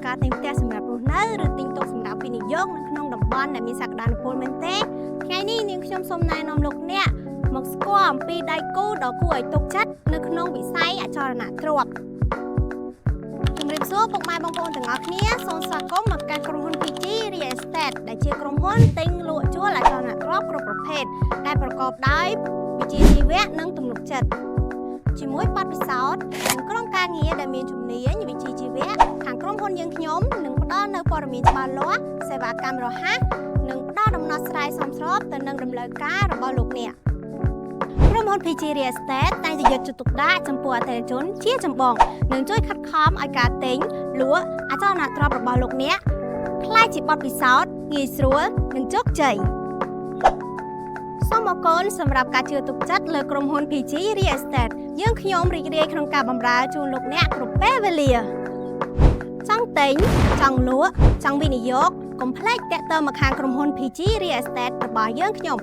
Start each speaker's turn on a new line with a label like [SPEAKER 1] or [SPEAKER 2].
[SPEAKER 1] ការទិញផ្ទះសម្រាប់រស់នៅឬទិញទុកសម្រាប់វិនិយោគនៅក្នុងតំបន់ដែលមានសក្តានុពលមែនទេថ្ងៃនេះនាងខ្ញុំសូមណែនាំលោកអ្នកមកស្គាល់អំពីដៃគូដ៏គួរឲ្យទុកចិត្តនៅក្នុងវិស័យអចលនទ្រព្យជំរាបសួរពុកម៉ែបងប្អូនទាំងអស់គ្នាសូមស្វាគមន៍មកកាន់ក្រុមហ៊ុន PG Real Estate ដែលជាក្រុមហ៊ុនទិញលក់ជួលអចលនទ្រព្យគ្រប់ប្រភេទដែលប្រកបដោយវិជ្ជាជីវៈនិងទំនុកចិត្តជាមួយបទពិសោធន៍និងក្រុមការងារដែលមានជំនាញវិជ្ជាជីវៈខាងក្រុមហ៊ុនយើងខ្ញុំនឹងផ្ដល់នូវព័ត៌មានច្បាស់លាស់សេវាកម្មរហ័សនិងផ្ដល់ដំណោះស្រាយសមស្របទៅនឹងតម្រូវការរបស់លោកអ្នកក្រុមហ៊ុន PG Real Estate តែងតែយកចិត្តទុកដាក់ចំពោះអតិថិជនជាចម្បងនិងជួយខិតខំឲ្យការទិញលក់អចលនទ្រព្យរបស់លោកអ្នកក្លាយជាបទពិសោធន៍ងាយស្រួលនិងជោគជ័យសូមអរគុណសម្រាប់ការជឿទុកចិត្តលើក្រុមហ៊ុន PG Real Estate យើងខ្ញុំរីករាយក្នុងការបម្រើជូនលោកអ្នកគ្រប់ពេលវេលាចង់ទិញចង់លក់ចង់វិនិយោគកុំភ្លេចទាក់ទងមកខាងក្រុមហ៊ុន PG Real Estate របស់យើងខ្ញុំ